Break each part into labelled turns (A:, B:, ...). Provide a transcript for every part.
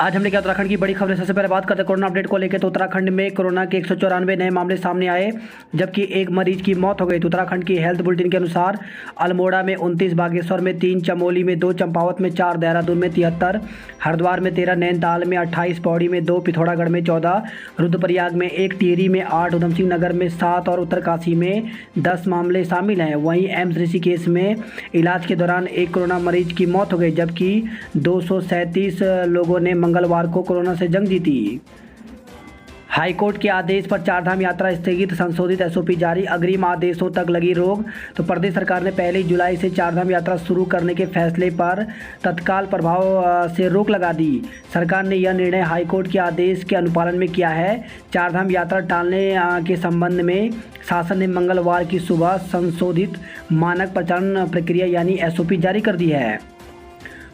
A: आज हम लेकर उत्तराखंड की बड़ी खबर। सबसे पहले बात करते हैं कोरोना अपडेट को लेकर। तो उत्तराखंड में कोरोना के 194 नए मामले सामने आए, जबकि एक मरीज की मौत हो गई। तो उत्तराखंड की हेल्थ बुलेटिन के अनुसार अल्मोड़ा में 29, बागेश्वर में 3, चमोली में 2, चंपावत में 4, देहरादून में 73, हरिद्वार में 13, नैनीताल में 28, पौड़ी में 2, पिथौरागढ़ में 14, रुद्रप्रयाग में 1, टिहरी में 8, उधमसिंह नगर में 7 और उत्तरकाशी में 10 मामले शामिल हैं। वहीं एम्स ऋषिकेश में इलाज के दौरान एक कोरोना मरीज की मौत हो गई, जबकि 237 लोगों ने मंगलवार को कोरोना से जंग जीती। हाईकोर्ट के आदेश पर चारधाम यात्रा स्थगित, संशोधित एसओपी जारी, अग्रिम आदेशों तक लगी रोक। तो प्रदेश सरकार ने 1 जुलाई से चारधाम यात्रा शुरू करने के फैसले पर तत्काल प्रभाव से रोक लगा दी। सरकार ने यह निर्णय हाईकोर्ट के आदेश के अनुपालन में किया है। चारधाम यात्रा टालने के संबंध में शासन ने मंगलवार की सुबह संशोधित मानक प्रचालन प्रक्रिया यानी एसओपी जारी कर दी है।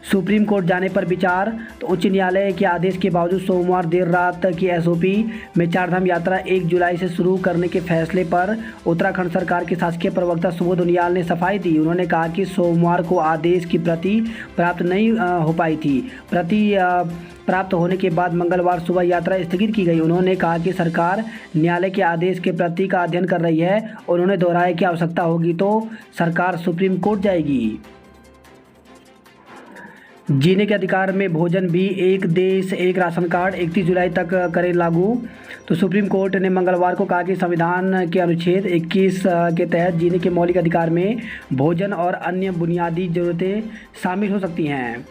A: सुप्रीम कोर्ट जाने पर विचार। तो उच्च न्यायालय के आदेश के बावजूद सोमवार देर रात की एसओपी में चारधाम यात्रा 1 जुलाई से शुरू करने के फैसले पर उत्तराखंड सरकार के शासकीय प्रवक्ता सुबोध उनियाल ने सफाई दी। उन्होंने कहा कि सोमवार को आदेश की प्रति प्राप्त नहीं हो पाई थी। प्रति प्राप्त होने के बाद मंगलवार सुबह यात्रा स्थगित की गई। उन्होंने कहा कि सरकार न्यायालय के आदेश के प्रति का अध्ययन कर रही है। उन्होंने दोहराया कि आवश्यकता होगी तो सरकार सुप्रीम कोर्ट जाएगी। जीने के अधिकार में भोजन भी एक देश एक राशन कार्ड 31 जुलाई तक करें लागू। तो सुप्रीम कोर्ट ने मंगलवार को कहा कि संविधान के अनुच्छेद 21 के तहत जीने के मौलिक अधिकार में भोजन और अन्य बुनियादी जरूरतें शामिल हो सकती हैं।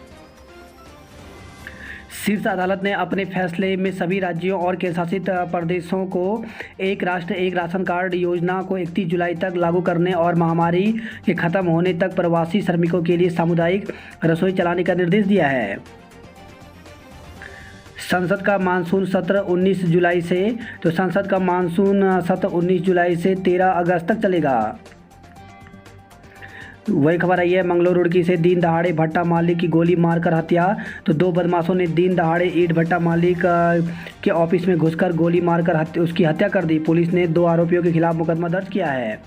A: शीर्ष अदालत ने अपने फैसले में सभी राज्यों और केंद्रशासित प्रदेशों को एक राष्ट्र एक राशन कार्ड योजना को 31 जुलाई तक लागू करने और महामारी के खत्म होने तक प्रवासी श्रमिकों के लिए सामुदायिक रसोई चलाने का निर्देश दिया है। संसद का मानसून सत्र 19 जुलाई से। तो संसद का मानसून सत्र 19 जुलाई से 13 अगस्त तक चलेगा। वही खबर आई है मंगलूरु रुड़की से दिन दहाड़े भट्टा मालिक की गोली मारकर हत्या। तो 2 बदमाशों ने दिन दहाड़े ईंट भट्टा मालिक के ऑफिस में घुसकर गोली मारकर उसकी हत्या कर दी। पुलिस ने 2 आरोपियों के खिलाफ मुकदमा दर्ज किया है।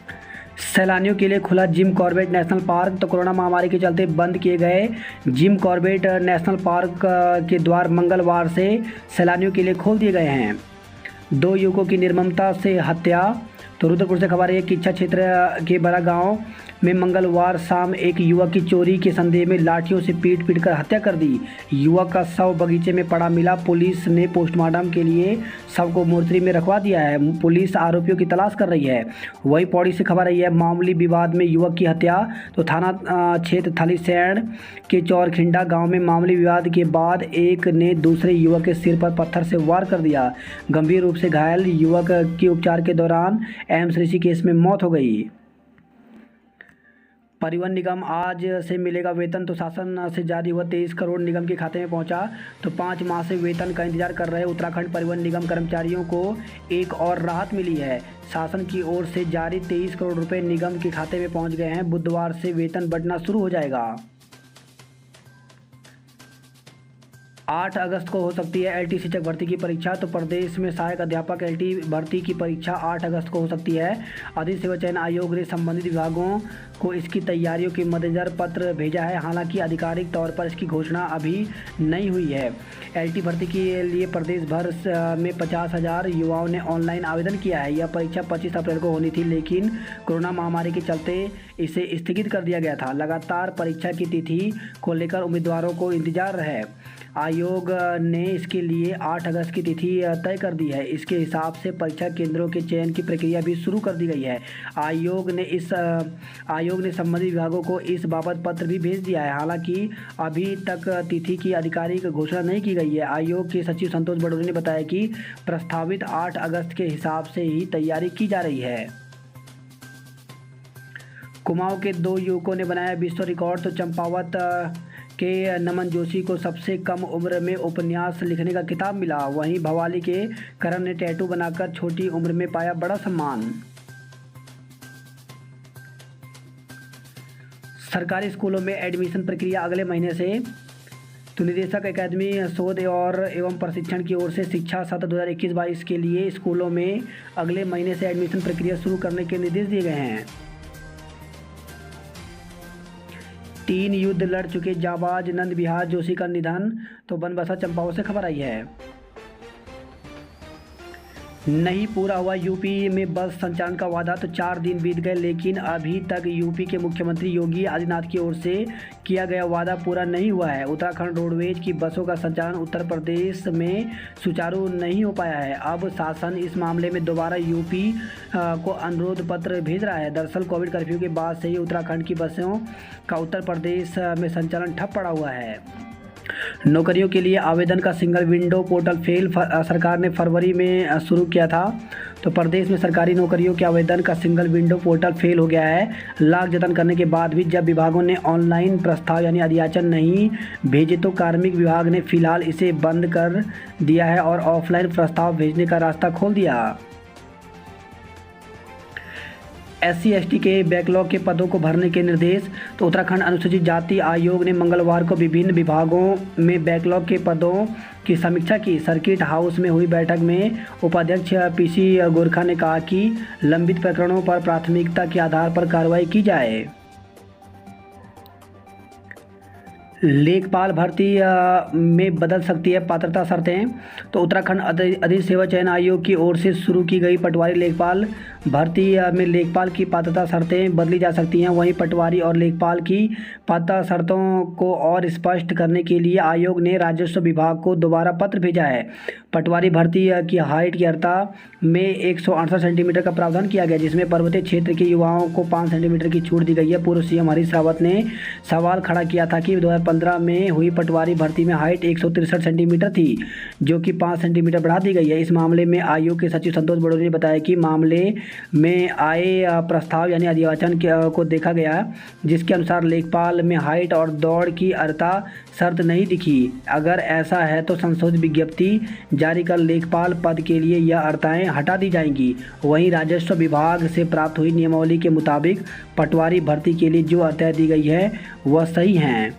A: सैलानियों के लिए खुला जिम कॉर्बेट नेशनल पार्क। तो कोरोना महामारी के चलते बंद किए गए जिम कॉर्बेट नेशनल पार्क के द्वार मंगलवार से सैलानियों के लिए खोल दिए गए हैं। 2 युवकों की निर्ममता से हत्या। तो रुद्रपुर से खबर है कि किच्छा क्षेत्र के बड़ा गांव में मंगलवार शाम एक युवक की चोरी के संदेह में लाठियों से पीट कर हत्या कर दी। युवक का शव बगीचे में पड़ा मिला। पुलिस ने पोस्टमार्टम के लिए शव को मोर्चरी में रखवा दिया है। पुलिस आरोपियों की तलाश कर रही है। वही पौड़ी से खबर आई है मामूली विवाद में युवक की हत्या। तो थाना क्षेत्र थलीसैंण के चौरखिंडा गाँव में मामूली विवाद के बाद एक ने दूसरे युवक के सिर पर पत्थर से वार कर दिया। गंभीर रूप से घायल युवक की उपचार के दौरान एम्स ऋषिकेश में मौत हो गई। परिवहन निगम आज से मिलेगा वेतन। तो शासन से जारी हुआ 23 करोड़ निगम के खाते में पहुंचा। तो 5 माह से वेतन का इंतजार कर रहे उत्तराखंड परिवहन निगम कर्मचारियों को एक और राहत मिली है। शासन की ओर से जारी 23 करोड़ रुपए निगम के खाते में पहुंच गए हैं। बुधवार से वेतन बढ़ना शुरू हो जाएगा। 8 अगस्त को हो सकती है एलटी शिक्षक भर्ती की परीक्षा। तो प्रदेश में सहायक अध्यापक एलटी भर्ती की परीक्षा 8 अगस्त को हो सकती है। अधिक सेवा चयन आयोग ने संबंधित विभागों को इसकी तैयारियों के मद्देनजर पत्र भेजा है। हालांकि आधिकारिक तौर पर इसकी घोषणा अभी नहीं हुई है। एलटी भर्ती के लिए प्रदेश भर में 50,000 युवाओं ने ऑनलाइन आवेदन किया है। यह परीक्षा 25 अप्रैल को होनी थी, लेकिन कोरोना महामारी के चलते इसे स्थगित कर दिया गया था। लगातार परीक्षा की तिथि को लेकर उम्मीदवारों को इंतजार है। आयोग ने इसके लिए 8 अगस्त की तिथि तय कर दी है। इसके हिसाब से परीक्षा केंद्रों के चयन की प्रक्रिया भी शुरू कर दी गई है। आयोग ने संबंधित विभागों को इस बाबत पत्र भी भेज दिया है। हालांकि अभी तक तिथि की आधिकारिक घोषणा नहीं की गई है। आयोग के सचिव संतोष बड़ोनी ने बताया कि प्रस्तावित 8 अगस्त के हिसाब से ही तैयारी की जा रही है। कुमाऊं के 2 युवकों ने बनाया विश्व रिकॉर्ड। तो चंपावत के नमन जोशी को सबसे कम उम्र में उपन्यास लिखने का खिताब मिला। वहीं भवाली के करण ने टैटू बनाकर छोटी उम्र में पाया बड़ा सम्मान। सरकारी स्कूलों में एडमिशन प्रक्रिया अगले महीने से। तो निदेशक अकादमी शोध और एवं प्रशिक्षण की ओर से शिक्षा सत्र 2021-22 के लिए स्कूलों में अगले महीने से एडमिशन प्रक्रिया शुरू करने के निर्देश दिए गए हैं। 3 युद्ध लड़ चुके जाबाज नंद बिहार जोशी का निधन। तो बनबसा चंपावत से खबर आई है। नहीं पूरा हुआ यूपी में बस संचालन का वादा। तो 4 दिन बीत गए लेकिन अभी तक यूपी के मुख्यमंत्री योगी आदित्यनाथ की ओर से किया गया वादा पूरा नहीं हुआ है। उत्तराखंड रोडवेज की बसों का संचालन उत्तर प्रदेश में सुचारू नहीं हो पाया है। अब शासन इस मामले में दोबारा यूपी को अनुरोध पत्र भेज रहा है। दरअसल कोविड कर्फ्यू के बाद से ही उत्तराखंड की बसों का उत्तर प्रदेश में संचालन ठप पड़ा हुआ है। नौकरियों के लिए आवेदन का सिंगल विंडो पोर्टल फेल सरकार ने फरवरी में शुरू किया था। तो प्रदेश में सरकारी नौकरियों के आवेदन का सिंगल विंडो पोर्टल फेल हो गया है। लाख जतन करने के बाद भी जब विभागों ने ऑनलाइन प्रस्ताव यानी अधियाचन नहीं भेजे तो कार्मिक विभाग ने फिलहाल इसे बंद कर दिया है और ऑफलाइन प्रस्ताव भेजने का रास्ता खोल दिया। SC/ST के बैकलॉग के पदों को भरने के निर्देश। तो उत्तराखंड अनुसूचित जाति आयोग ने मंगलवार को विभिन्न विभागों में बैकलॉग के पदों की समीक्षा की। सर्किट हाउस में हुई बैठक में उपाध्यक्ष PC गोरखा ने कहा कि लंबित प्रकरणों पर प्राथमिकता के आधार पर कार्रवाई की जाए। लेखपाल भर्ती में बदल सकती है पात्रता शर्तें। तो उत्तराखंड अधिक सेवा चयन आयोग की ओर से शुरू की गई पटवारी लेखपाल भर्ती में लेखपाल की पात्रता शर्तें बदली जा सकती हैं। वहीं पटवारी और लेखपाल की पात्रता शर्तों को और स्पष्ट करने के लिए आयोग ने राजस्व विभाग को दोबारा पत्र भेजा है। पटवारी भर्ती की हाइट की अर्हता में 168 सेंटीमीटर का प्रावधान किया गया, जिसमें पर्वतीय क्षेत्र के युवाओं को 5 सेंटीमीटर की छूट दी गई है। पूर्व CM हरीश रावत ने सवाल खड़ा किया था कि 2015 में हुई पटवारी भर्ती में हाइट 163 सेंटीमीटर थी, जो कि 5 सेंटीमीटर बढ़ा दी गई है। इस मामले में आयोग के सचिव संतोष बड़ोली ने बताया कि मामले में आए प्रस्ताव यानी अधियाचन को देखा गया, जिसके अनुसार लेखपाल में हाइट और दौड़ की अर्हता शर्त नहीं दिखी। अगर ऐसा है तो संशोधित विज्ञप्ति जारी कर लेखपाल पद के लिए यह अर्हताएं हटा दी जाएंगी। वहीं राजस्व विभाग से प्राप्त हुई नियमावली के मुताबिक पटवारी भर्ती के लिए जो अर्हताएं दी गई है वह सही हैं।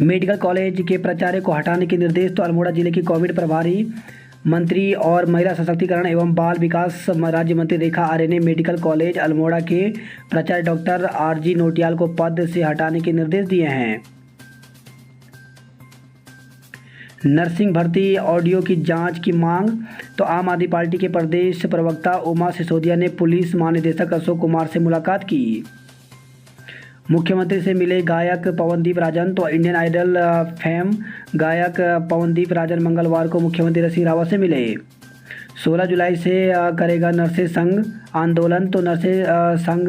A: मेडिकल कॉलेज के प्राचार्य को हटाने के निर्देश। तो अल्मोड़ा जिले की कोविड प्रभारी मंत्री और महिला सशक्तिकरण एवं बाल विकास राज्य मंत्री रेखा आर्य ने मेडिकल कॉलेज अल्मोड़ा के प्राचार्य डॉक्टर RG नोटियाल को पद से हटाने के निर्देश दिए हैं। नर्सिंग भर्ती ऑडियो की जांच की मांग। तो आम आदमी पार्टी के प्रदेश प्रवक्ता उमा सिसोदिया ने पुलिस महानिदेशक अशोक कुमार से मुलाकात की। मुख्यमंत्री से मिले गायक पवनदीप राजन। तो इंडियन आइडल फेम गायक पवनदीप राजन मंगलवार को मुख्यमंत्री त्रिवेंद्र सिंह रावत से मिले। 16 जुलाई से करेगा नर्सेज संघ आंदोलन। तो नर्सेज संघ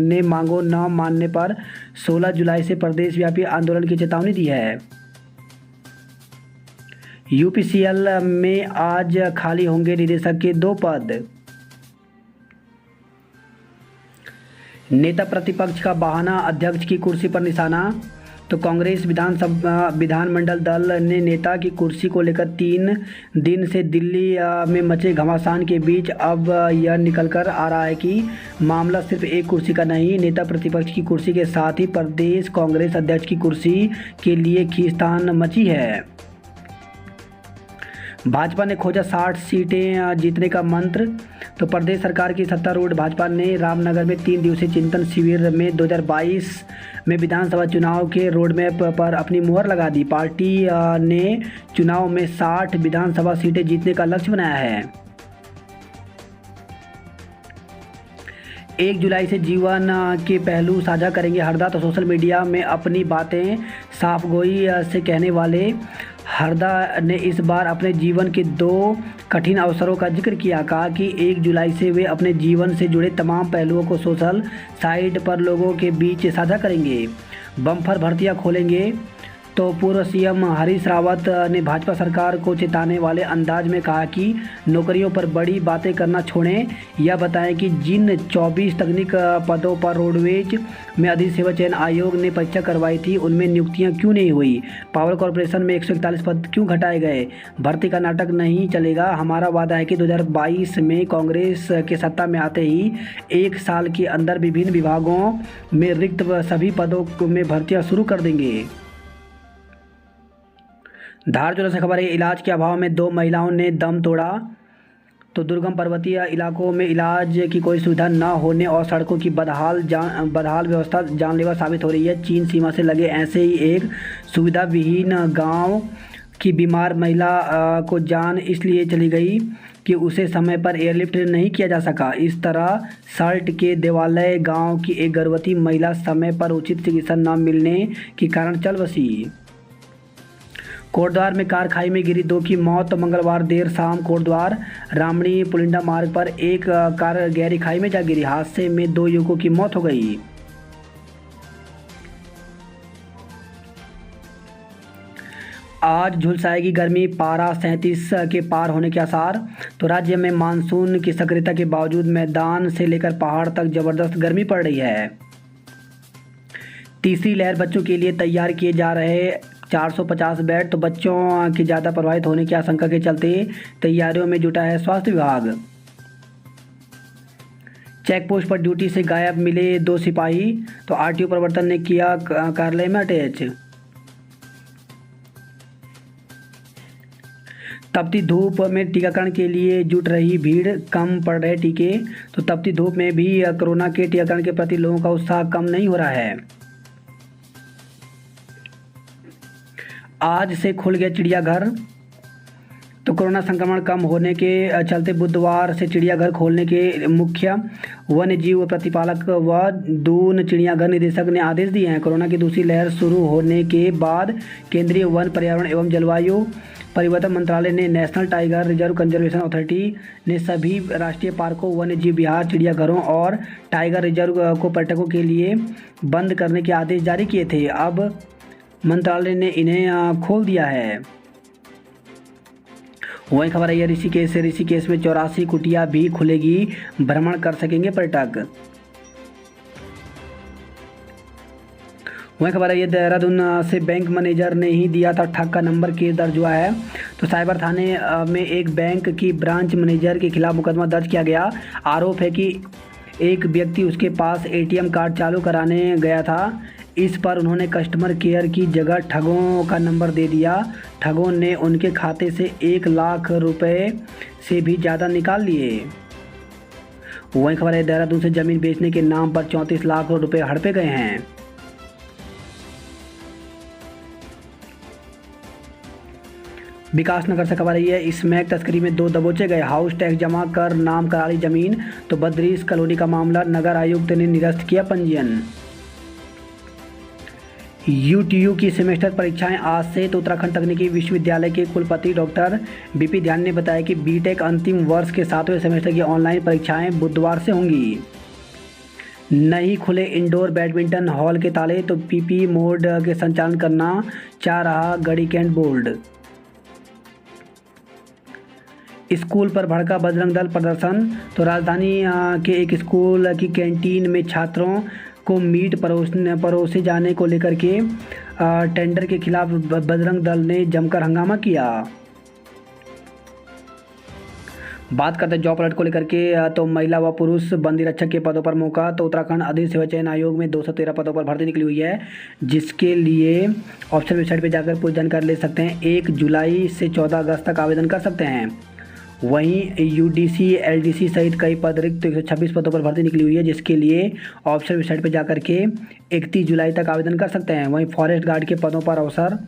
A: ने मांगों न मानने पर 16 जुलाई से प्रदेश व्यापी आंदोलन की चेतावनी दी है। UPCL में आज खाली होंगे निदेशक के 2 पद। नेता प्रतिपक्ष का बहाना, अध्यक्ष की कुर्सी पर निशाना। तो कांग्रेस विधानमंडल दल ने नेता की कुर्सी को लेकर 3 दिन से दिल्ली में मचे घमासान के बीच अब यह निकलकर आ रहा है कि मामला सिर्फ एक कुर्सी का नहीं, नेता प्रतिपक्ष की कुर्सी के साथ ही प्रदेश कांग्रेस अध्यक्ष की कुर्सी के लिए खींचतान मची है। भाजपा ने खोजा 60 सीटें जीतने का मंत्र। तो प्रदेश सरकार की सत्तारूढ़ भाजपा ने रामनगर में 3 दिवसीय चिंतन शिविर में 2022 में विधानसभा चुनाव के रोडमैप पर अपनी मुहर लगा दी। पार्टी ने चुनाव में 60 विधानसभा सीटें जीतने का लक्ष्य बनाया है। 1 जुलाई से जीवन के पहलू साझा करेंगे हरदा। तो सोशल मीडिया में अपनी बातें साफगोई से कहने वाले हरदा ने इस बार अपने जीवन के 2 कठिन अवसरों का जिक्र किया। कहा कि 1 जुलाई से वे अपने जीवन से जुड़े तमाम पहलुओं को सोशल साइट पर लोगों के बीच साझा करेंगे। बम्पर भर्तियां खोलेंगे। तो पूर्व CM हरीश रावत ने भाजपा सरकार को चेताने वाले अंदाज में कहा कि नौकरियों पर बड़ी बातें करना छोड़ें। यह बताएं कि जिन 24 तकनीक पदों पर रोडवेज में अधिक सेवा चयन आयोग ने परीक्षा करवाई थी उनमें नियुक्तियां क्यों नहीं हुई। पावर कॉरपोरेशन में 141 पद क्यों घटाए गए। भर्ती का नाटक नहीं चलेगा। हमारा वादा है कि 2022 में कांग्रेस के सत्ता में आते ही 1 साल के अंदर विभिन्न विभागों में रिक्त सभी पदों में भर्तियाँ शुरू कर देंगे। धार जिले से खबर है, इलाज के अभाव में 2 महिलाओं ने दम तोड़ा। तो दुर्गम पर्वतीय इलाकों में इलाज की कोई सुविधा न होने और सड़कों की बदहाल व्यवस्था जानलेवा साबित हो रही है। चीन सीमा से लगे ऐसे ही एक सुविधा विहीन गांव की बीमार महिला को जान इसलिए चली गई कि उसे समय पर एयरलिफ्ट नहीं किया जा सका। इस तरह सल्ट के देवालय गांव की एक गर्भवती महिला समय पर उचित चिकित्सा न मिलने के कारण चल बसी। कोटद्वार में कार खाई में गिरी, 2 की मौत। मंगलवार देर शाम कोटद्वार रामणी पुलिंदा मार्ग पर एक कार गहरी खाई में जा गिरी। हादसे में 2 युवकों की मौत हो गई। आज झुलसाएगी गर्मी, पारा 37 के पार होने के आसार। तो राज्य में मानसून की सक्रियता के बावजूद मैदान से लेकर पहाड़ तक जबरदस्त गर्मी पड़ रही है। तीसरी लहर बच्चों के लिए तैयार किए जा रहे 450 बेड। तो बच्चों के ज़्यादा प्रभावित होने की आशंका के चलते तैयारियों में जुटा है स्वास्थ्य विभाग। चेक पोस्ट पर ड्यूटी से गायब मिले 2 सिपाही। तो आरटीओ प्रवर्तन ने किया कार्यालय में अटैच। तपती धूप में टीकाकरण के लिए जुट रही भीड़, कम पड़ रहे टीके। तो तपती धूप में भी कोरोना के टीकाकरण के प्रति लोगों का उत्साह कम नहीं हो रहा है। आज से खुल गया चिड़ियाघर। तो कोरोना संक्रमण कम होने के चलते बुधवार से चिड़ियाघर खोलने के मुख्य वन्य जीव प्रतिपालक व दून चिड़ियाघर निदेशक ने आदेश दिए हैं। कोरोना की दूसरी लहर शुरू होने के बाद केंद्रीय वन, पर्यावरण एवं जलवायु परिवर्तन मंत्रालय ने national tiger reserve conservation authority ने सभी राष्ट्रीय पार्कों, वन्य जीव विहार, चिड़ियाघरों और टाइगर रिजर्व को पर्यटकों के लिए बंद करने के आदेश जारी किए थे। अब मंत्रालय ने इन्हें खोल दिया है। वही खबर है ऋषिकेश से। ऋषिकेश में 84 कुटिया भी खुलेगी, भ्रमण कर सकेंगे पर्यटक। वही खबर है देहरादून से बैंक मैनेजर ने ही दिया था ठग का नंबर, केस दर्ज हुआ है। तो साइबर थाने में एक बैंक की ब्रांच मैनेजर के खिलाफ मुकदमा दर्ज किया गया। आरोप है कि एक व्यक्ति उसके पास एटीएम कार्ड चालू कराने गया था। इस पर उन्होंने कस्टमर केयर की जगह ठगों का नंबर दे दिया। ठगों ने उनके खाते से 1 लाख रुपए से भी ज़्यादा निकाल लिए। वही खबर है देहरादून से ज़मीन बेचने के नाम पर 34 लाख रुपए हड़पे गए हैं। विकासनगर से खबर आई है स्मैक तस्करी में 2 दबोचे गए। हाउस टैक्स जमा कर नाम करा ली जमीन। तो बद्रीस कॉलोनी का मामला, नगर आयुक्त ने निरस्त किया पंजीयन। यूटीयू की सेमेस्टर परीक्षाएं आज से। तो उत्तराखंड तकनीकी विश्वविद्यालय के कुलपति डॉक्टर बीपी ध्यान ने बताया कि बीटेक अंतिम वर्ष के 7वें सेमेस्टर की ऑनलाइन परीक्षाएं बुधवार से होंगी। नहीं खुले इंडोर बैडमिंटन हॉल के ताले। तो पीपी मोड के संचालन करना चाह रहा गढ़ी कैंट बोर्ड। स्कूल पर भड़का बजरंग दल प्रदर्शन। तो राजधानी के एक स्कूल की कैंटीन में छात्रों को मीट परोसे जाने को लेकर के टेंडर के खिलाफ बजरंग दल ने जमकर हंगामा किया। बात करते हैं जॉब अलर्ट को लेकर के। तो महिला व पुरुष बंदी रक्षक के पदों पर मौका। तो उत्तराखंड अधिक सेवा चयन आयोग में 213 पदों पर भर्ती निकली हुई है, जिसके लिए ऑफिशियल वेबसाइट पर जाकर पूरी जानकारी ले सकते हैं। 1 जुलाई से 14 अगस्त तक आवेदन कर सकते हैं। वहीं यूडीसी, एलडीसी सहित कई पद रिक्त 126 पदों पर भर्ती निकली हुई है, जिसके लिए ऑफिशियल वेबसाइट पर जाकर के 31 जुलाई तक आवेदन कर सकते हैं। वहीं फॉरेस्ट गार्ड के पदों पर अवसर।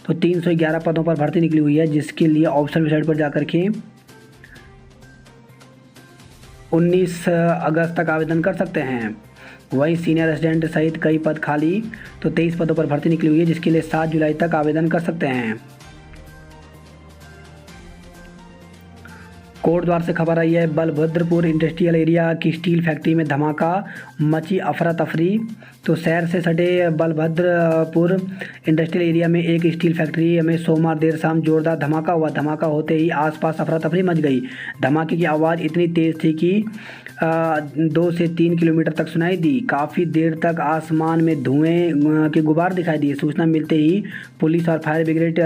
A: तो 311 पदों पर भर्ती निकली हुई है, जिसके लिए ऑफिशियल वेबसाइट पर जाकर के 19 अगस्त तक आवेदन कर सकते हैं। वहीं सीनियर असिस्टेंट सहित कई पद खाली। तो 23 पदों पर भर्ती निकली हुई है, जिसके लिए 7 जुलाई तक आवेदन कर सकते हैं। कोटद्वार से खबर आई है बलभद्रपुर इंडस्ट्रियल एरिया की स्टील फैक्ट्री में धमाका, मची अफरा तफरी। तो शहर से सटे बलभद्रपुर इंडस्ट्रियल एरिया में एक स्टील फैक्ट्री में सोमवार देर शाम जोरदार धमाका हुआ। धमाका होते ही आसपास अफरा तफरी मच गई। धमाके की आवाज़ इतनी तेज़ थी कि 2 से 3 किलोमीटर तक सुनाई दी। काफ़ी देर तक आसमान में धुएं के गुबार दिखाई दिए। सूचना मिलते ही पुलिस और फायर ब्रिगेड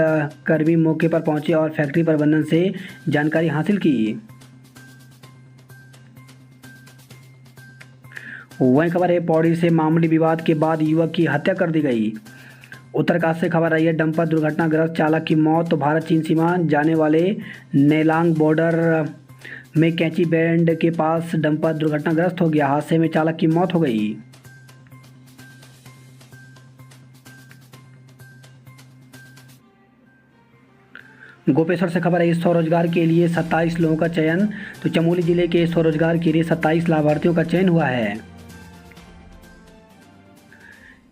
A: कर्मी मौके पर पहुंचे और फैक्ट्री प्रबंधन से जानकारी हासिल की। वहीं खबर है पौड़ी से मामूली विवाद के बाद युवक की हत्या कर दी गई। उत्तरकाशी से खबर आई है डंपर दुर्घटनाग्रस्त चालक की मौत। तो भारत चीन सीमा जाने वाले नेलांग बॉर्डर में कैंची बैंड के पास डंपर दुर्घटनाग्रस्त हो गया। हादसे में चालक की मौत हो गई। गोपेश्वर से खबर है, स्वरोजगार के लिए 27 लोगों का चयन। तो चमोली जिले के स्वरोजगार के लिए 27 लाभार्थियों का चयन हुआ है।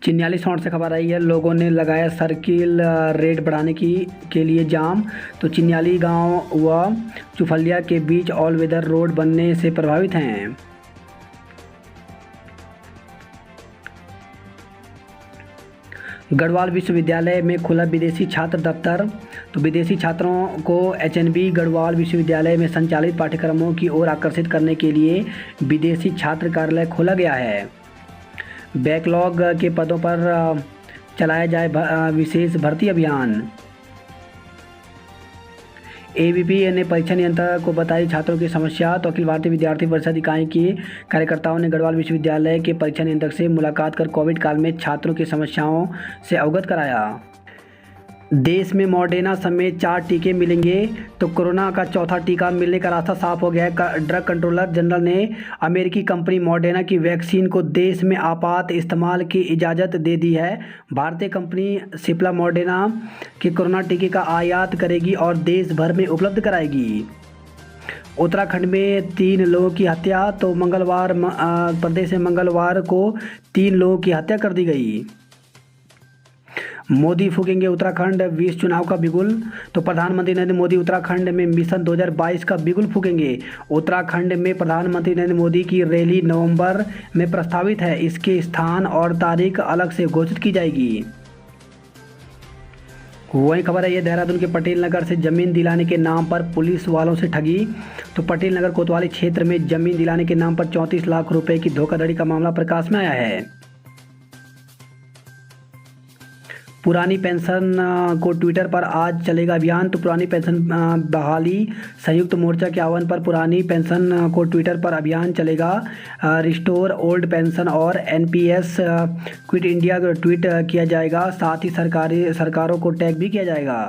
A: चिन्याली सौंड से खबर आई है, लोगों ने लगाया सर्किल रेट बढ़ाने के लिए जाम। तो चिन्याली गांव व चुफलिया के बीच ऑल वेदर रोड बनने से प्रभावित हैं। गढ़वाल विश्वविद्यालय में खुला विदेशी छात्र दफ्तर। तो विदेशी छात्रों को एचएनबी गढ़वाल विश्वविद्यालय में संचालित पाठ्यक्रमों की ओर आकर्षित करने के लिए विदेशी छात्र कार्यालय खोला गया है। बैकलॉग के पदों पर चलाया जाए विशेष भर्ती अभियान। एबीपी ने परीक्षा नियंत्रक को बताई छात्रों की समस्या। तो अखिल भारतीय विद्यार्थी परिषद इकाई के कार्यकर्ताओं ने गढ़वाल विश्वविद्यालय के परीक्षा नियंत्रक से मुलाकात कर कोविड काल में छात्रों की समस्याओं से अवगत कराया। देश में मॉडर्ना समेत 4 टीके मिलेंगे। तो कोरोना का चौथा टीका मिलने का रास्ता साफ हो गया है। ड्रग कंट्रोलर जनरल ने अमेरिकी कंपनी मॉडर्ना की वैक्सीन को देश में आपात इस्तेमाल की इजाज़त दे दी है। भारतीय कंपनी सिप्ला मॉडर्ना के कोरोना टीके का आयात करेगी और देश भर में उपलब्ध कराएगी। उत्तराखंड में 3 लोगों की हत्या। तो प्रदेश में मंगलवार को 3 लोगों की हत्या कर दी गई। मोदी फूकेंगे उत्तराखंड 20 चुनाव का बिगुल। तो प्रधानमंत्री नरेंद्र मोदी उत्तराखंड में मिशन 2022 का बिगुल फूकेंगे। उत्तराखंड में प्रधानमंत्री नरेंद्र मोदी की रैली नवंबर में प्रस्तावित है। इसके स्थान और तारीख अलग से घोषित की जाएगी। वही खबर है, ये देहरादून के पटेल नगर से जमीन दिलाने के नाम पर पुलिस वालों से ठगी। तो पटेल नगर कोतवाली क्षेत्र में जमीन दिलाने के नाम पर 34 लाख रुपए की धोखाधड़ी का मामला प्रकाश में आया है। पुरानी पेंशन को ट्विटर पर आज चलेगा अभियान। तो पुरानी पेंशन बहाली संयुक्त मोर्चा के आह्वान पर पुरानी पेंशन को ट्विटर पर अभियान चलेगा। रिस्टोर ओल्ड पेंशन और एनपीएस क्विट इंडिया ट्वीट किया जाएगा। साथ ही सरकारों को टैग भी किया जाएगा।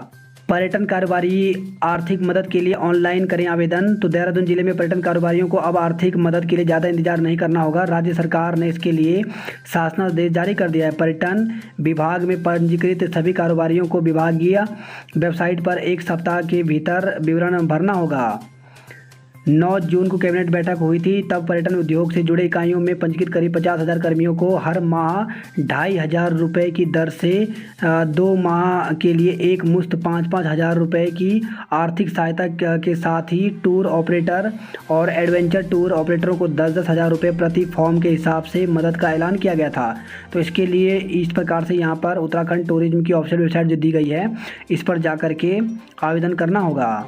A: पर्यटन कारोबारी आर्थिक मदद के लिए ऑनलाइन करें आवेदन। तो देहरादून जिले में पर्यटन कारोबारियों को अब आर्थिक मदद के लिए ज़्यादा इंतजार नहीं करना होगा। राज्य सरकार ने इसके लिए शासनादेश जारी कर दिया है। पर्यटन विभाग में पंजीकृत सभी कारोबारियों को विभागीय वेबसाइट पर 1 सप्ताह के भीतर विवरण भरना होगा। 9 जून को कैबिनेट बैठक हुई थी। तब पर्यटन उद्योग से जुड़े इकाइयों में पंजीकृत करीब 50,000 कर्मियों को हर माह 2,500 रुपये की दर से 2 माह के लिए एक मुश्त 5-5 हज़ार रुपये की आर्थिक सहायता के साथ ही टूर ऑपरेटर और एडवेंचर टूर ऑपरेटरों को 10-10 हज़ार रुपये प्रति फॉर्म के हिसाब से मदद का ऐलान किया गया था। तो इसके लिए इस प्रकार से यहाँ पर उत्तराखंड टूरिज्म की ऑफिशियल वेबसाइट जो दी गई है, इस पर जा कर के आवेदन करना होगा।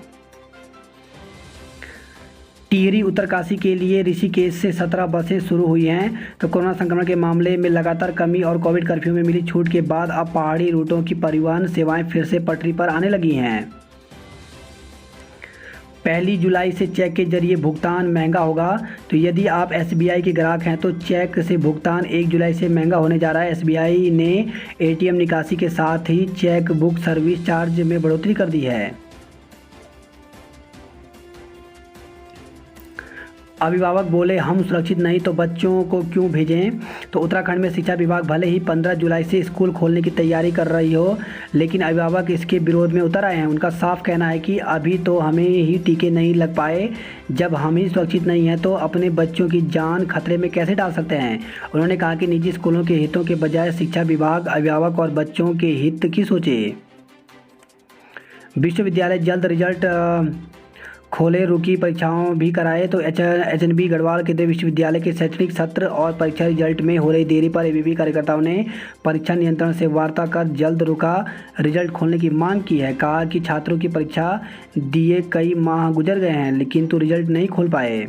A: टिहरी उत्तरकाशी के लिए ऋषिकेश से 17 बसें शुरू हुई हैं। तो कोरोना संक्रमण के मामले में लगातार कमी और कोविड कर्फ्यू में मिली छूट के बाद अब पहाड़ी रूटों की परिवहन सेवाएं फिर से पटरी पर आने लगी हैं। 1 जुलाई से चेक के जरिए भुगतान महंगा होगा। तो यदि आप एसबीआई के ग्राहक हैं तो चेक से भुगतान 1 जुलाई से महंगा होने जा रहा है। एसबीआई ने एटीएम निकासी के साथ ही चेक बुक सर्विस चार्ज में बढ़ोतरी कर दी है। अभिभावक बोले हम सुरक्षित नहीं तो बच्चों को क्यों भेजें। तो उत्तराखंड में शिक्षा विभाग भले ही 15 जुलाई से स्कूल खोलने की तैयारी कर रही हो, लेकिन अभिभावक इसके विरोध में उतर आए हैं। उनका साफ कहना है कि अभी तो हमें ही टीके नहीं लग पाए, जब हम ही सुरक्षित नहीं हैं तो अपने बच्चों की जान खतरे में कैसे डाल सकते हैं। उन्होंने कहा कि निजी स्कूलों के हितों के बजाय शिक्षा विभाग अभिभावक और बच्चों के हित की सोचे। विश्वविद्यालय जल्द रिजल्ट खोले, रुकी परीक्षाओं भी कराए। तो एचएनबी गढ़वाल केंद्रीय विश्वविद्यालय के शैक्षणिक सत्र और परीक्षा रिजल्ट में हो रही देरी पर एबीवी कार्यकर्ताओं ने परीक्षा नियंत्रण से वार्ता कर जल्द रुका रिजल्ट खोलने की मांग की है। कहा कि छात्रों की परीक्षा दिए कई माह गुजर गए हैं, लेकिन तो रिजल्ट नहीं खोल पाए।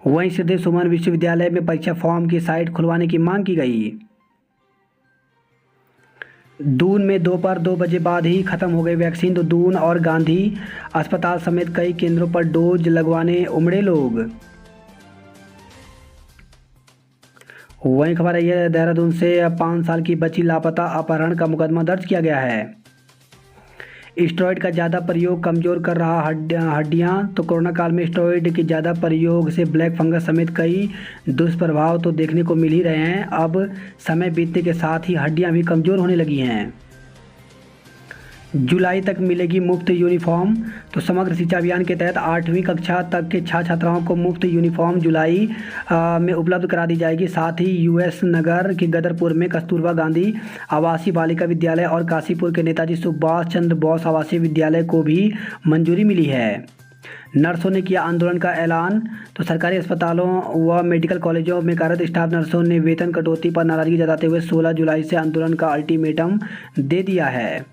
A: वहीं श्रीदेव सुमन विश्वविद्यालय में परीक्षा फॉर्म की साइट खुलवाने की मांग की गई। दून में दोपहर 2 बजे बाद ही खत्म हो गई वैक्सीन। तो दून और गांधी अस्पताल समेत कई केंद्रों पर डोज लगवाने उमड़े लोग। वहीं खबर है, यह देहरादून से 5 साल की बच्ची लापता, अपहरण का मुकदमा दर्ज किया गया है। स्टेरॉयड का ज़्यादा प्रयोग कमज़ोर कर रहा हड्डियाँ। तो कोरोना काल में स्टेरॉयड के ज़्यादा प्रयोग से ब्लैक फंगस समेत कई दुष्प्रभाव तो देखने को मिल ही रहे हैं। अब समय बीतने के साथ ही हड्डियाँ भी कमज़ोर होने लगी हैं। जुलाई तक मिलेगी मुफ्त यूनिफॉर्म। तो समग्र शिक्षा अभियान के तहत 8वीं कक्षा तक के छात्र छात्राओं को मुफ्त यूनिफॉर्म जुलाई में उपलब्ध करा दी जाएगी। साथ ही यूएस नगर के गदरपुर में कस्तूरबा गांधी आवासीय बालिका विद्यालय और काशीपुर के नेताजी सुभाष चंद्र बोस आवासीय विद्यालय को भी मंजूरी मिली है। नर्सों ने किया आंदोलन का ऐलान। तो सरकारी अस्पतालों व मेडिकल कॉलेजों में कार्यरत स्टाफ नर्सों ने वेतन कटौती पर नाराजगी जताते हुए 16 जुलाई से आंदोलन का अल्टीमेटम दे दिया है।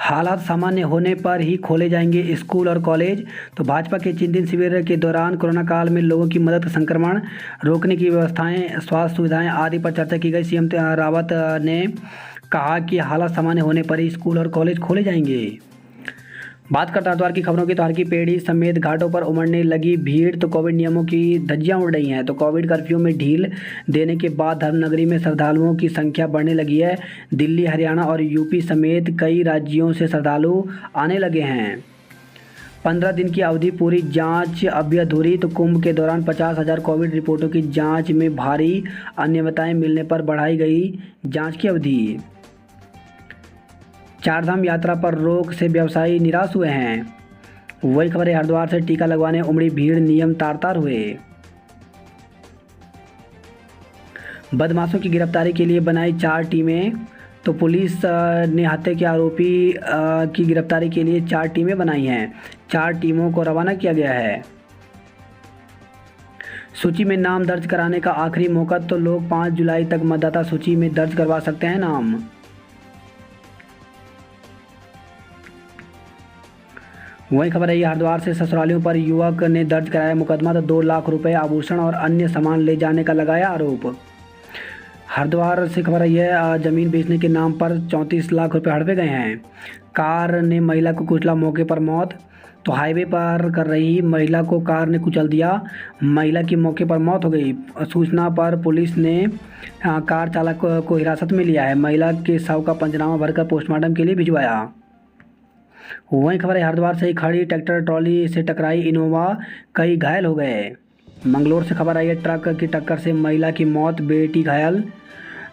A: हालात सामान्य होने पर ही खोले जाएंगे स्कूल और कॉलेज। तो भाजपा के 3 दिन शिविर के दौरान कोरोना काल में लोगों की मदद, संक्रमण रोकने की व्यवस्थाएं, स्वास्थ्य सुविधाएं आदि पर चर्चा की गई। सीएम रावत ने कहा कि हालात सामान्य होने पर ही स्कूल और कॉलेज खोले जाएंगे। बात करते हैं हरिद्वार की खबरों की। तो हर की पेड़ी समेत घाटों पर उमड़ने लगी भीड़। तो कोविड नियमों की धज्जियां उड़ रही हैं। तो कोविड कर्फ्यू में ढील देने के बाद धर्मनगरी में श्रद्धालुओं की संख्या बढ़ने लगी है। दिल्ली, हरियाणा और यूपी समेत कई राज्यों से श्रद्धालु आने लगे हैं। 15 दिन की अवधि पूरी, जांच अभी अधूरी। तो कुंभ के दौरान 50,000 कोविड रिपोर्टों की जांच में भारी अनियमितताएं मिलने पर बढ़ाई गई जांच की अवधि। चारधाम यात्रा पर रोक से व्यवसायी निराश हुए हैं। वही खबर है हरिद्वार से टीका लगवाने उमड़ी भीड़, नियम तार तार हुए। बदमाशों की गिरफ्तारी के लिए बनाई 4 टीमें। तो पुलिस ने हत्या के आरोपी की गिरफ्तारी के लिए 4 टीमें बनाई हैं। 4 टीमों को रवाना किया गया है। सूची में नाम दर्ज कराने का आखिरी मौका। तो लोग 5 जुलाई तक मतदाता सूची में दर्ज करवा सकते हैं नाम। वही खबर है हरिद्वार से ससुरालियों पर युवक ने दर्ज कराया मुकदमा। तो 2 लाख रुपए आभूषण और अन्य सामान ले जाने का लगाया आरोप। हरिद्वार से खबर है जमीन बेचने के नाम पर 34 लाख रुपए हड़पे गए हैं। कार ने महिला को कुचला, मौके पर मौत। तो हाईवे पर कर रही महिला को कार ने कुचल दिया, महिला की मौके पर मौत हो गई। सूचना पर पुलिस ने कार चालक को हिरासत में लिया है। महिला के शव का पंचनामा भरकर पोस्टमार्टम के लिए भिजवाया। वहीं खबर है हरिद्वार से ही खड़ी ट्रैक्टर ट्रॉली से टकराई इनोवा, कई घायल हो गए। मंगलोर से खबर आई है ट्रक की टक्कर से महिला की मौत, बेटी घायल।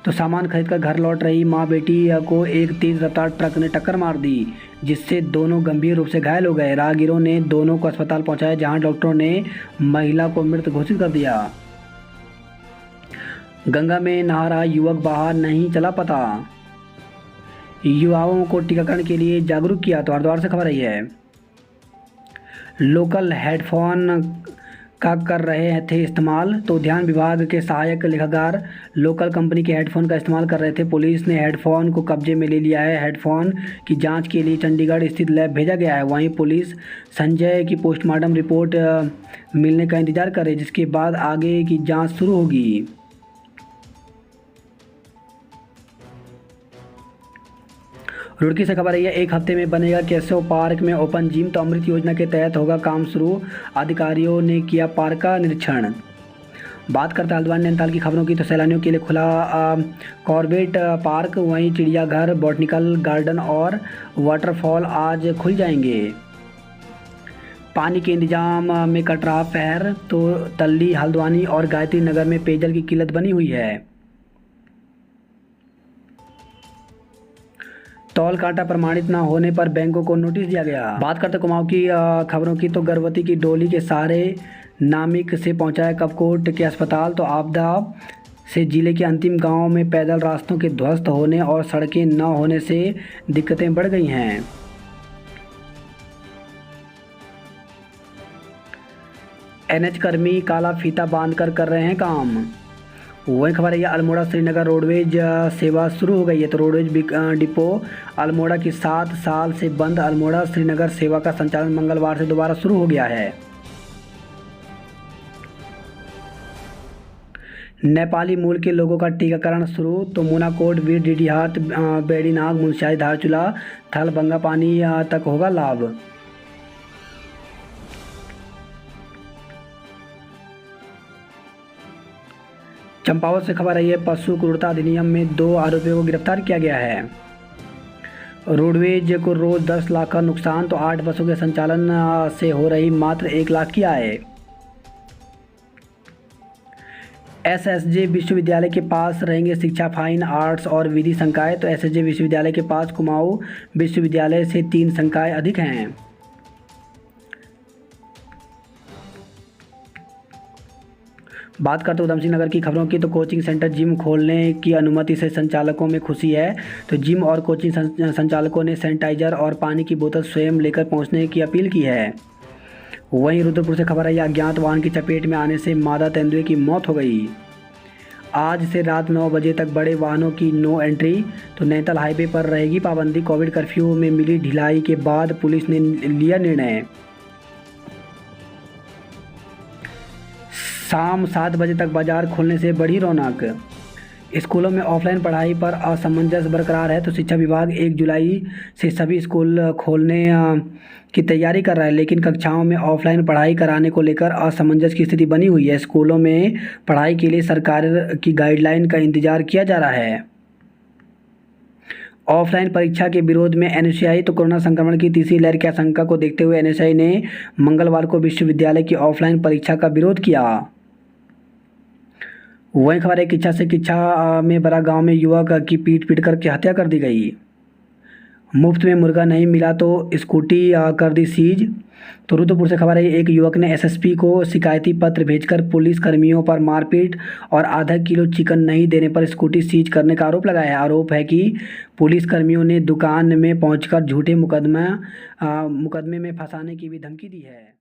A: तो सामान खरीदकर घर लौट रही मां बेटी को एक तेज रफ्तार ट्रक ने टक्कर मार दी, जिससे दोनों गंभीर रूप से घायल हो गए। राहगीरों ने दोनों को अस्पताल पहुंचाया, जहां डॉक्टरों ने महिला को मृत घोषित कर दिया। गंगा में नहा रहा युवक बाहर नहीं चला पता, युवाओं को टीकाकरण के लिए जागरूक किया। तो हरिद्वार से खबर आई है लोकल हेडफोन का कर रहे थे इस्तेमाल। तो उद्यान विभाग के सहायक लेखाकार लोकल कंपनी के हेडफोन का इस्तेमाल कर रहे थे। पुलिस ने हेडफोन को कब्जे में ले लिया है। हेडफोन की जांच के लिए चंडीगढ़ स्थित लैब भेजा गया है। वहीं पुलिस संजय की पोस्टमार्टम रिपोर्ट मिलने का इंतजार कर रही है, जिसके बाद आगे की जाँच शुरू होगी। रुड़की से खबर है 1 हफ्ते में बनेगा केशव पार्क में ओपन जिम। तो अमृत योजना के तहत होगा काम शुरू, अधिकारियों ने किया पार्क का निरीक्षण। बात करते हैं हल्द्वानी नैनीताल की खबरों की। तो सैलानियों के लिए खुला कॉर्बेट पार्क, वहीं चिड़ियाघर, बॉटनिकल गार्डन और वाटरफॉल आज खुल जाएंगे। पानी के इंतजाम में कट रहा पहर। तो तल्ली, हल्द्वानी और गायत्री नगर में पेयजल की किल्लत बनी हुई है। तौल कांटा प्रमाणित न होने पर बैंकों को नोटिस दिया गया। बात करते कुमाऊं की खबरों की। तो गर्भवती की डोली के सहारे नामिक से पहुंचाया कपकोट के अस्पताल। तो आपदा से जिले के अंतिम गांव में पैदल रास्तों के ध्वस्त होने और सड़कें न होने से दिक्कतें बढ़ गई हैं। एनएच कर्मी काला फीता बांधकर कर रहे हैं काम। वही खबर है अल्मोड़ा श्रीनगर रोडवेज सेवा शुरू हो गई है। तो रोडवेज डिपो अल्मोड़ा की 7 साल से बंद अल्मोड़ा श्रीनगर सेवा का संचालन मंगलवार से दोबारा शुरू हो गया है। नेपाली मूल के लोगों का टीकाकरण शुरू। तो मूनाकोट, वीर, डीडीहाट, बेड़ीनाग, मुनस्यारी, धारचूला, थल, बंगापानी तक होगा लाभ। चंपावत से खबर आई है पशु क्रूरता अधिनियम में 2 आरोपियों को गिरफ्तार किया गया है। रोडवेज को रोज़ 10 लाख का नुकसान तो 8 बसों के संचालन से हो रही मात्र 1 लाख की आय। एसएसजे विश्वविद्यालय के पास रहेंगे शिक्षा, फाइन, आर्ट्स और विधि संकाय। तो एसएसजे विश्वविद्यालय के पास कुमाऊं विश्वविद्यालय से 3 संकाय अधिक हैं। बात करते उधम सिंह नगर की खबरों की, तो कोचिंग सेंटर जिम खोलने की अनुमति से संचालकों में खुशी है। तो जिम और कोचिंग संचालकों ने सैनिटाइजर और पानी की बोतल स्वयं लेकर पहुंचने की अपील की है। वहीं रुद्रपुर से खबर आई, अज्ञात वाहन की चपेट में आने से मादा तेंदुए की मौत हो गई। आज से रात 9 बजे तक बड़े वाहनों की नो एंट्री। तो नैनीताल हाईवे पर रहेगी पाबंदी। कोविड कर्फ्यू में मिली ढिलाई के बाद पुलिस ने लिया निर्णय। शाम 7 बजे तक बाजार खोलने से बढ़ी रौनक। स्कूलों में ऑफलाइन पढ़ाई पर असमंजस बरकरार है। तो शिक्षा विभाग 1 जुलाई से सभी स्कूल खोलने की तैयारी कर रहा है, लेकिन कक्षाओं में ऑफलाइन पढ़ाई कराने को लेकर असमंजस की स्थिति बनी हुई है। स्कूलों में पढ़ाई के लिए सरकार की गाइडलाइन का इंतजार किया जा रहा है। ऑफलाइन परीक्षा के विरोध में एनएसयूआई। तो कोरोना संक्रमण की तीसरी लहर की आशंका को देखते हुए एनएसयूआई ने मंगलवार को विश्वविद्यालय की ऑफलाइन परीक्षा का विरोध किया। वहीं खबर है, किच्छा में बड़ा गांव में युवक की पीट करके हत्या कर दी गई। मुफ्त में मुर्गा नहीं मिला तो स्कूटी कर दी सीज। तो रुद्रपुर से खबर है, एक युवक ने एसएसपी को शिकायती पत्र भेजकर पुलिस कर्मियों पर मारपीट और आधा किलो चिकन नहीं देने पर स्कूटी सीज करने का आरोप लगाया है। आरोप है कि पुलिस कर्मियों ने दुकान में पहुंचकर झूठे मुकदमे में फंसाने की भी धमकी दी है।